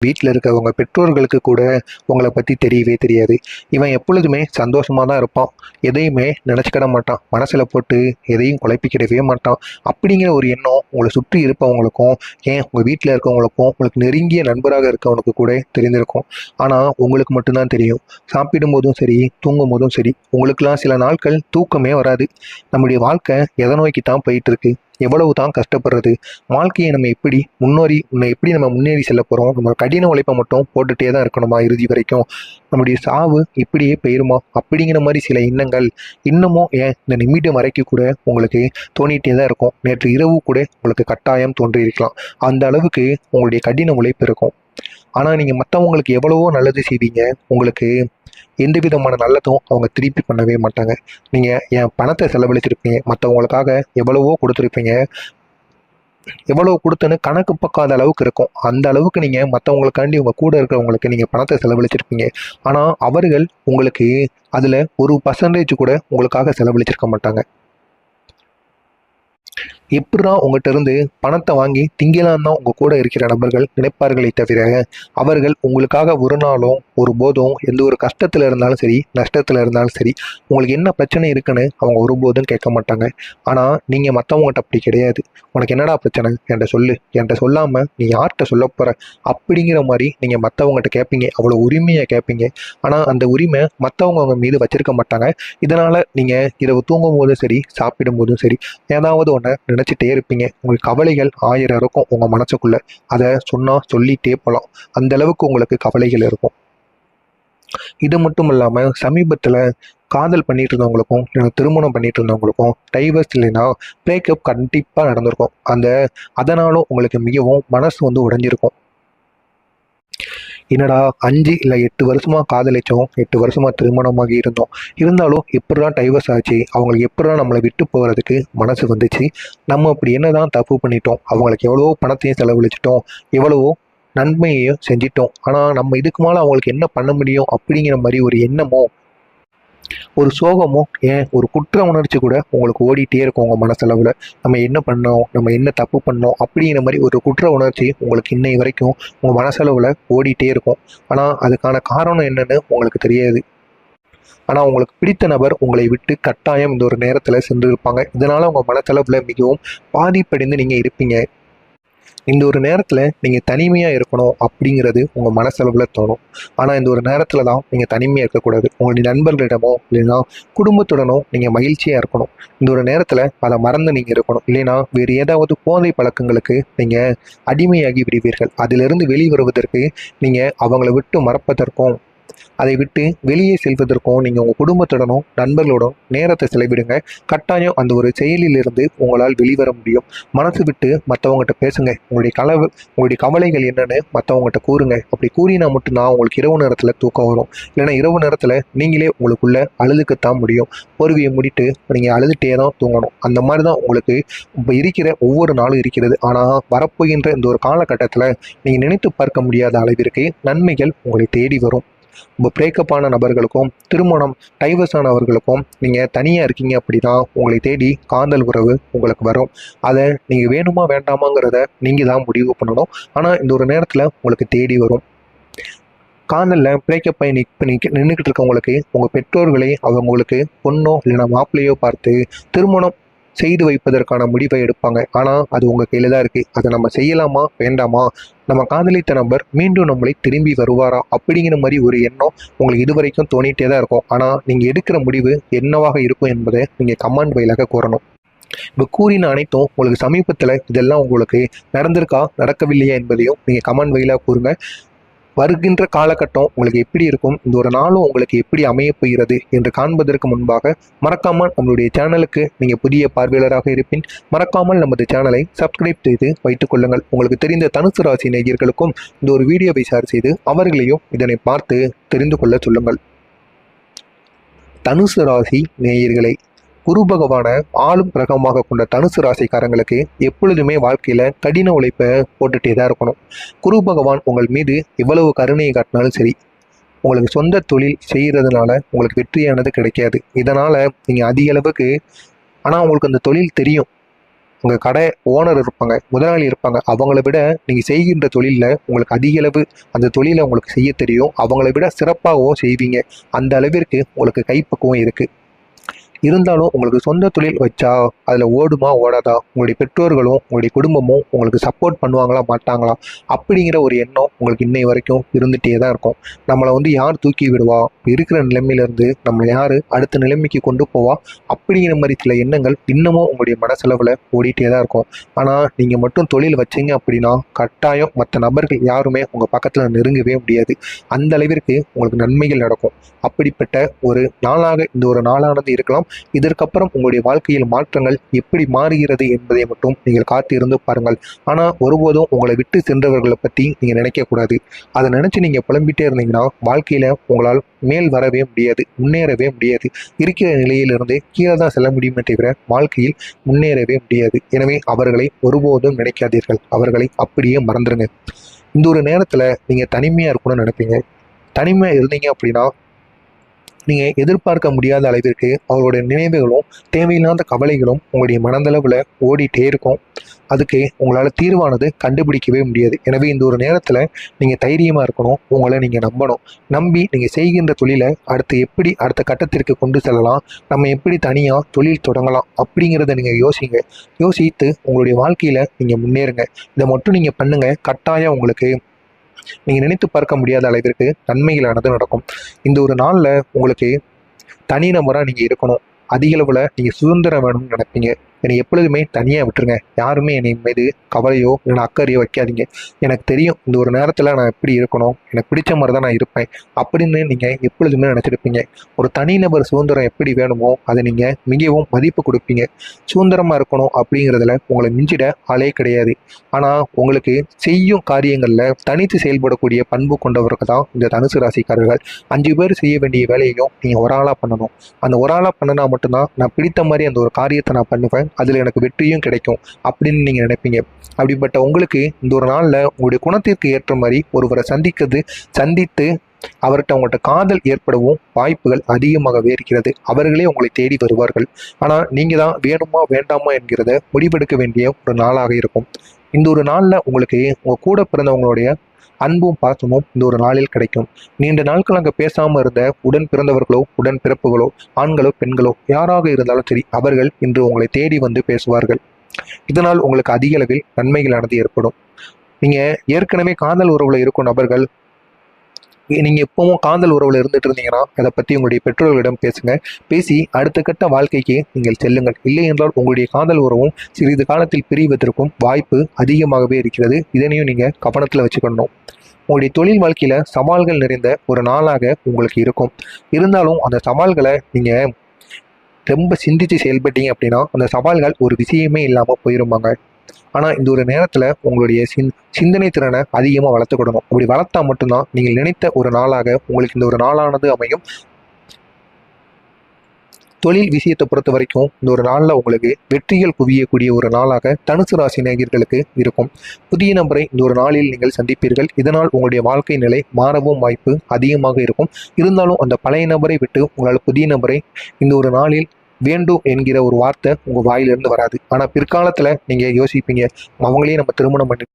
வீட்டில் இருக்கவங்க பெற்றோர்களுக்கு கூட உங்களை பற்றி தெரியவே தெரியாது. இவன் எப்பொழுதுமே சந்தோஷமாக தான் இருப்பான். எதையுமே நினச்சிக்கிட மாட்டான். மனசில் போட்டு எதையும் குழப்பிக்கிடவே மாட்டான். அப்படிங்கிற ஒரு எண்ணம் உங்களை சுற்றி இருப்பவங்களுக்கும், ஏன் உங்கள் வீட்டில் இருக்கவங்களுக்கும், உங்களுக்கு நெருங்கிய நண்பராக இருக்கவனுக்கு கூட தெரிந்திருக்கும். ஆனால் உங்களுக்கு மட்டும்தான் தெரியும். சாப்பிடும் போதும் சரி, தூங்கும் போதும் சரி, உங்களுக்கெல்லாம் சில நாட்கள் தூக்கமே வராது. நம்முடைய வாழ்க்கை எதை நோக்கி தான் போயிட்டு இருக்கு, எவ்வளவு தான் கஷ்டப்படுறது, வாழ்க்கையை நம்ம எப்படி எப்படி நம்ம முன்னேறி செல்ல போகிறோம், நம்ம கடின உழைப்பை மட்டும் போட்டுகிட்டே தான் இருக்கணுமா இறுதி வரைக்கும், நம்முடைய சாவு இப்படியே போயிருமா அப்படிங்கிற மாதிரி சில எண்ணங்கள் இன்னமும் ஏன் இந்த நிமிடம் வரைக்கும் கூட உங்களுக்கு தோணிகிட்டே தான் இருக்கும். நேற்று இரவு கூட உங்களுக்கு கட்டாயம் தோன்றியிருக்கலாம். அந்த அளவுக்கு உங்களுடைய கடின உழைப்பு இருக்கும். ஆனால் நீங்கள் மற்றவங்களுக்கு எவ்வளவோ நல்லது செய்வீங்க, உங்களுக்கு எந்த விதமான நல்லதும் அவங்க திருப்பி பண்ணவே மாட்டாங்க. நீங்கள் என் பணத்தை செலவழிச்சிருப்பீங்க, மற்றவங்களுக்காக எவ்வளவோ கொடுத்துருப்பீங்க, எவ்வளோ கொடுத்தன்னு கணக்கு பார்க்காத அளவுக்கு இருக்கும். அந்த அளவுக்கு நீங்கள் மற்றவங்களுக்காண்டி உங்கள் கூட இருக்கிறவங்களுக்கு நீங்கள் பணத்தை செலவழிச்சிருப்பீங்க. ஆனால் அவர்கள் உங்களுக்கு அதில் ஒரு பர்சன்டேஜ் கூட உங்களுக்காக செலவழிச்சிருக்க மாட்டாங்க. எப்படா உங்கள்கிட்ட இருந்து பணத்தை வாங்கி திங்கலாம் தான் உங்கள் கூட இருக்கிற நபர்கள் நினைப்பார்களே தவிர, அவர்கள் உங்களுக்காக ஒரு நாளும் ஒரு போதும் எந்த ஒரு கஷ்டத்தில் இருந்தாலும் சரி, நஷ்டத்தில் இருந்தாலும் சரி, உங்களுக்கு என்ன பிரச்சனை இருக்குன்னு அவங்க ஒருபோதும் கேட்க மாட்டாங்க. ஆனால் நீங்கள் மற்றவங்ககிட்ட அப்படி கிடையாது. உனக்கு என்னடா பிரச்சனை என்கிட்ட சொல்லு, என்கிட்ட சொல்லாமல் நீ யார்கிட்ட சொல்ல போகிற அப்படிங்கிற மாதிரி நீங்கள் மற்றவங்ககிட்ட கேட்பீங்க. அவ்வளோ உரிமையாக கேட்பீங்க. ஆனால் அந்த உரிமை மற்றவங்க அவங்க மீது வச்சிருக்க மாட்டாங்க. இதனால் நீங்கள் இரவு தூங்கும் போதும் சரி, சாப்பிடும் போதும் சரி, ஏதாவது ஒன்று நினச்சிட்டே இருப்பீங்க. உங்களுக்கு கவலைகள் 1000 இருக்கும் உங்கள் மனசுக்குள்ள. அதை சொன்னால் சொல்லிகிட்டே போகலாம். அந்த அளவுக்கு உங்களுக்கு கவலைகள் இருக்கும். இது மட்டும் இல்லாமல் சமீபத்தில் காதல் பண்ணிட்டு இருந்தவங்களுக்கும், இல்லைன்னா திருமணம் பண்ணிட்டு இருந்தவங்களுக்கும் டைவர்ஸ் இல்லைன்னா பிரேக்கப் கண்டிப்பாக நடந்திருக்கும். அதனாலும் உங்களுக்கு மிகவும் மனசு உடைஞ்சிருக்கும். என்னடா 5 இல்லை 8 வருஷமாக காதலிச்சோம், 8 வருஷமாக திருமணமாகி இருந்தாலும் எப்படிதான் டைவர்ஸ் ஆச்சு, அவங்களுக்கு எப்படிதான் நம்மளை விட்டு போகிறதுக்கு மனசு வந்துச்சு, நம்ம அப்படி என்னதான் தப்பு பண்ணிட்டோம், அவங்களுக்கு எவ்வளவோ பணத்தையும் செலவழிச்சிட்டோம், எவ்வளவோ நன்மையையும் செஞ்சிட்டோம், ஆனால் நம்ம இதுக்கு மேலே அவங்களுக்கு என்ன பண்ண முடியும் அப்படிங்கிற மாதிரி ஒரு எண்ணமோ, ஒரு சோகமோ, ஏன் ஒரு குற்ற உணர்ச்சி கூட உங்களுக்கு ஓடிட்டே இருக்கும் உங்கள் மனசளவில். நம்ம என்ன பண்ணோம், நம்ம என்ன தப்பு பண்ணோம் அப்படிங்கிற மாதிரி ஒரு குற்ற உணர்ச்சி உங்களுக்கு இன்னை வரைக்கும் உங்கள் மனசளவில் ஓடிட்டே இருக்கும். ஆனால் அதுக்கான காரணம் என்னன்னு உங்களுக்கு தெரியாது. ஆனால் உங்களுக்கு பிடித்த நபர் உங்களை விட்டு கட்டாயம் இந்த ஒரு நேரத்தில் சென்று இருப்பாங்க. இதனால் உங்கள் மனசளவில் மிகவும் பாதிப்படைந்து நீங்கள் இருப்பீங்க. இந்த ஒரு நேரத்தில் நீங்கள் தனிமையாக இருக்கணும் அப்படிங்கிறது உங்கள் மனசளவில் தோணும். ஆனால் இந்த ஒரு நேரத்தில் தான் நீங்கள் தனிமையாக இருக்கக்கூடாது. உங்களுடைய நண்பர்களிடமோ இல்லைன்னா குடும்பத்துடனோ நீங்கள் மகிழ்ச்சியாக இருக்கணும். இந்த ஒரு நேரத்தில் அதை மறந்து நீங்கள் இருக்கணும். இல்லைன்னா வேறு ஏதாவது போதை பழக்கங்களுக்கு நீங்கள் அடிமையாகி விடுவீர்கள். அதிலிருந்து வெளிவருவதற்கு நீங்கள் அவங்கள விட்டு மறப்பதற்கும், அதை விட்டு வெளியே செல்வதற்கும் நீங்கள் உங்கள் குடும்பத்துடனும் நண்பர்களுடன் நேரத்தை செலவிடுங்க. கட்டாயம் அந்த ஒரு செயலிலிருந்து உங்களால் வெளிவர முடியும். மனசு விட்டு மற்றவங்ககிட்ட பேசுங்க. உங்களுடைய கவலைகள் என்னென்னு மற்றவங்ககிட்ட கூறுங்க. அப்படி கூறினா மட்டும்தான் உங்களுக்கு இரவு நேரத்தில் தூக்கம் வரும். இல்லைன்னா இரவு நேரத்தில் நீங்களே உங்களுக்குள்ள அழுதுக்கத்தான் முடியும். பொறுவியை முடிட்டு நீங்கள் அழுதுகிட்டே தான் தூங்கணும். அந்த மாதிரி தான் உங்களுக்கு இப்போ இருக்கிற ஒவ்வொரு நாளும் இருக்கிறது. ஆனால் வரப்போகின்ற இந்த ஒரு காலகட்டத்தில் நீங்கள் நினைத்து பார்க்க முடியாத அளவிற்கு நன்மைகள் உங்களை தேடி வரும். இப்போ பிரேக்கப் ஆன நபர்களுக்கும், திருமணம் டைவர்ஸ் ஆனவர்களுக்கும், நீங்கள் தனியாக இருக்கீங்க அப்படின்னா உங்களை தேடி காதல் உறவு உங்களுக்கு வரும். அதை நீங்கள் வேணுமா வேண்டாமாங்கிறத நீங்கள் தான் முடிவு பண்ணணும். ஆனால் இந்த ஒரு நேரத்தில் உங்களுக்கு தேடி வரும். காதலில் பிரேக்கப் ஆகி நின்றுக்கிட்டு இருக்கவங்களுக்கு உங்கள் பெற்றோர்களே அவங்களுக்கு பொண்ணோ இல்லைன்னா மாப்பிள்ளையோ பார்த்து திருமணம் செய்து வைப்பதற்கான முடிவை எடுப்பாங்க. ஆனால் அது உங்கள் கையில் தான் இருக்குது. அதை நம்ம செய்யலாமா வேண்டாமா, நம்ம காதலித்த நபர் மீண்டும் நம்மளை திரும்பி வருவாரா அப்படிங்கிற மாதிரி ஒரு எண்ணம் உங்களுக்கு இதுவரைக்கும் தோணிகிட்டே தான் இருக்கும். ஆனால் நீங்கள் எடுக்கிற முடிவு என்னவாக இருக்கும் என்பதை நீங்கள் கமெண்ட் வாயிலாக கூறணும். இப்போ கூறின அனைத்தும் உங்களுக்கு சமீபத்தில் இதெல்லாம் உங்களுக்கு நடந்திருக்கா நடக்கவில்லையா என்பதையும் நீங்கள் கமெண்ட் வாயிலாக கூறுங்க. வருகின்ற காலகட்டம் உங்களுக்கு எப்படி இருக்கும், இந்த ஒரு நாளும் உங்களுக்கு எப்படி அமையப் போகிறது என்று காண்பதற்கு முன்பாக மறக்காமல் நம்மளுடைய சேனலுக்கு நீங்கள் புதிய பார்வையாளராக இருப்பின் மறக்காமல் நமது சேனலை சப்ஸ்கிரைப் செய்து வைத்துக் கொள்ளுங்கள். உங்களுக்கு தெரிந்த தனுசு ராசி நேயர்களுக்கும் இந்த ஒரு வீடியோவை ஷேர் செய்து அவர்களையும் இதனை பார்த்து தெரிந்து கொள்ள சொல்லுங்கள். தனுசு ராசி நேயர்களை, குரு பகவானை ஆளும் கிரகமாக கொண்ட தனுசு ராசிக்காரங்களுக்கு எப்பொழுதுமே வாழ்க்கையில் கடின உழைப்பை போட்டுகிட்டே தான் இருக்கணும். குரு பகவான் உங்கள் மீது எவ்வளவு கருணையை காட்டினாலும் சரி, உங்களுக்கு சொந்த தொழில் செய்கிறதுனால உங்களுக்கு வெற்றியானது கிடைக்காது. இதனால் நீங்கள் அதிக அளவுக்கு, ஆனால் உங்களுக்கு அந்த தொழில் தெரியும், உங்கள் கடை ஓனர் இருப்பாங்க, முதலாளி இருப்பாங்க, அவங்கள விட நீங்கள் செய்கின்ற தொழிலில் உங்களுக்கு அதிக அளவு அந்த தொழிலை உங்களுக்கு செய்ய தெரியும், அவங்கள விட சிறப்பாகவும் செய்வீங்க. அந்த அளவிற்கு உங்களுக்கு கைப்பக்குவம் இருக்குது. இருந்தாலும் உங்களுக்கு சொந்த தொழில் வச்சா அதில் ஓடுமா ஓடாதா, உங்களுடைய பெற்றோர்களும் உங்களுடைய குடும்பமும் உங்களுக்கு சப்போர்ட் பண்ணுவாங்களா மாட்டாங்களா அப்படிங்கிற ஒரு எண்ணம் உங்களுக்கு இன்னை வரைக்கும் இருந்துகிட்டே தான் இருக்கும். நம்மளை யார் தூக்கி விடுவா, இருக்கிற நிலைமையிலேருந்து நம்மளை யார் அடுத்த நிலைமைக்கு கொண்டு போவா அப்படிங்கிற மாதிரி சில எண்ணங்கள் இன்னமும் உங்களுடைய மனசளவில் ஓடிட்டே தான் இருக்கும். ஆனால் நீங்கள் மட்டும் தொழில் வச்சிங்க அப்படின்னா கட்டாயம் மற்ற நபர்கள் யாருமே உங்கள் பக்கத்தில் நெருங்கவே முடியாது. அந்த அளவிற்கு உங்களுக்கு நன்மைகள் நடக்கும். அப்படிப்பட்ட ஒரு நாளாக இந்த ஒரு நாளானது இருக்கலாம். இதற்கப்புறம் உங்களுடைய வாழ்க்கையில் மாற்றங்கள் எப்படி மாறுகிறது என்பதை மட்டும் நீங்கள் காத்திருந்து பாருங்கள். ஆனால் ஒருபோதும் உங்களை விட்டு சென்றவர்களை பற்றி நீங்கள் நினைக்கக்கூடாது. அதை நினச்சி நீங்கள் புலம்பிட்டே இருந்தீங்கன்னா வாழ்க்கையில் உங்களால் மேல் வரவே முடியாது, முன்னேறவே முடியாது. இருக்கிற நிலையிலிருந்து கீழே தான் செல்ல முடியுமே தவிர வாழ்க்கையில் முன்னேறவே முடியாது. எனவே அவர்களை ஒருபோதும் நினைக்காதீர்கள், அவர்களை அப்படியே மறந்துடுங்க. இந்த ஒரு நேரத்தில் நீங்கள் தனிமையாக இருக்கணும்னு நினைப்பீங்க. தனிமையாக இருந்தீங்க அப்படின்னா நீங்கள் எதிர்பார்க்க முடியாத அளவிற்கு அவர்களுடைய நினைவுகளும் தேவையில்லாத கவலைகளும் உங்களுடைய மனதளவில் ஓடிட்டே இருக்கும். அதுக்கு உங்களால் தீர்வானது கண்டுபிடிக்கவே முடியாது. எனவே இந்த ஒரு நேரத்தில் நீங்கள் தைரியமாக இருக்கணும், உங்களை நீங்கள் நம்பணும். நம்பி நீங்கள் செய்கின்ற தொழிலை அடுத்த கட்டத்திற்கு கொண்டு செல்லலாம், நம்ம எப்படி தனியாக தொழில் தொடங்கலாம் அப்படிங்கிறத நீங்கள் யோசித்து உங்களுடைய வாழ்க்கையில் நீங்கள் முன்னேறுங்க. இதை மட்டும் நீங்கள் பண்ணுங்கள், கட்டாயம் உங்களுக்கு நீங்கள் நினைத்து பார்க்க முடியாத அளவிற்கு நன்மைகளானது நடக்கும். இந்த ஒரு நாளில் உங்களுக்கு தனிநபராக நீங்கள் இருக்கணும், அதிக அளவில் நீங்கள் சுதந்திரம் வேணும்னு நினைப்பீங்க. என்னை எப்பொழுதுமே தனியாக விட்டுருங்க, யாருமே என்னை மீது கவலையோ இல்லைன்னா அக்கறையோ வைக்காதீங்க, எனக்கு தெரியும் இந்த ஒரு நேரத்தில் நான் எப்படி இருக்கணும், எனக்கு பிடிச்ச மாதிரி தான் நான் இருப்பேன் அப்படின்னு நீங்கள் எப்பொழுதுமே நினச்சிருப்பீங்க. ஒரு தனிநபர் சுதந்திரம் எப்படி வேணுமோ அதை நீங்கள் மிகவும் மதிப்பு கொடுப்பீங்க. சுதந்திரமாக இருக்கணும் அப்படிங்கிறதுல உங்களை மிஞ்சிட ஆளே கிடையாது. ஆனால் உங்களுக்கு செய்யும் காரியங்களில் தனித்து செயல்படக்கூடிய பண்பு கொண்டவர்கள் தான் இந்த தனுசு ராசிக்காரர்கள். 5 பேர் செய்ய வேண்டிய வேலையையும் நீங்கள் ஒரு ஆளாக பண்ணணும். அந்த ஒரு ஆளாக பண்ணினா மட்டும்தான் நான் பிடித்த மாதிரி அந்த ஒரு காரியத்தை நான் பண்ணுவேன், அதில் எனக்கு வெற்றியும் கிடைக்கும் அப்படின்னு நீங்கள் நினைப்பீங்க. அப்படிப்பட்ட உங்களுக்கு இந்த ஒரு நாளில் உங்களுடைய குணத்திற்கு ஏற்ற மாதிரி ஒருவரை சந்தித்து அவர்கிட்ட உங்கள்கிட்ட காதல் ஏற்படவும் வாய்ப்புகள் அதிகமாகவே இருக்கிறது. அவர்களே உங்களை தேடி வருவார்கள். ஆனால் நீங்கள் தான் வேணுமா வேண்டாமா என்கிறத முடிவெடுக்க வேண்டிய ஒரு நாளாக இருக்கும். இந்த ஒரு நாளில் உங்களுக்கு உங்கள் கூட பிறந்தவங்களுடைய அன்பும் பாசமும் இந்த ஒரு நாளில் கிடைக்கும். நீண்ட நாட்கள் அங்கே பேசாமல் இருந்த உடன் பிறந்தவர்களோ உடன் பிறப்புகளோ ஆண்களோ பெண்களோ யாராக இருந்தாலும் சரி, அவர்கள் இன்று உங்களை தேடி வந்து பேசுவார்கள். இதனால் உங்களுக்கு அதிக அளவில் நன்மைகளானது ஏற்படும். நீங்கள் ஏற்கனவே காதல் உறவில் இருக்கும் நபர்கள், நீங்கள் எப்பவும் காதல் உறவில் இருந்துட்டு இருந்தீங்கன்னா அதை பற்றி உங்களுடைய பெற்றோர்களிடம் பேசுங்க. பேசி அடுத்த கட்ட வாழ்க்கைக்கு நீங்கள் செல்லுங்கள். இல்லை என்றால் உங்களுடைய காதல் உறவும் சிறிது காலத்தில் பிரிவதற்கும் வாய்ப்பு அதிகமாகவே இருக்கிறது. இதனையும் நீங்கள் கவனத்தில் வச்சுக்கணும். உங்களுடைய தொழில் வாழ்க்கையில் சவால்கள் நிறைந்த ஒரு நாளாக உங்களுக்கு இருக்கும். இருந்தாலும் அந்த சவால்களை நீங்கள் ரொம்ப சிந்தித்து செயல்பட்டீங்க அப்படின்னா அந்த சவால்கள் ஒரு விஷயமே இல்லாமல் போயிருப்பாங்க. ஆனால் இந்த ஒரு நேரத்தில் உங்களுடைய சிந்தனை திறனை அதிகமாக வளர்த்துக்கிடணும். அப்படி வளர்த்தா மட்டும்தான் நீங்கள் நினைத்த ஒரு நாளாக உங்களுக்கு இந்த ஒரு நாளானது அமையும். தொழில் விஷயத்தை பொறுத்த வரைக்கும் இந்த ஒரு நாளில் உங்களுக்கு வெற்றிகள் குவியக்கூடிய ஒரு நாளாக தனுசு ராசி நேயர்களுக்கு இருக்கும். புதிய நபரை இந்த ஒரு நாளில் நீங்கள் சந்திப்பீர்கள். இதனால் உங்களுடைய வாழ்க்கை நிலை மாறவும் வாய்ப்பு அதிகமாக இருக்கும். இருந்தாலும் அந்த பழைய நபரை விட்டு உங்களால் புதிய நபரை இந்த ஒரு நாளில் வேண்டும் என்கிற ஒரு வார்த்தை உங்கள் வாயிலிருந்து வராது. ஆனால் பிற்காலத்தில் நீங்கள் யோசிப்பீங்க, அவங்களே நம்ம திருமணம் பண்ணி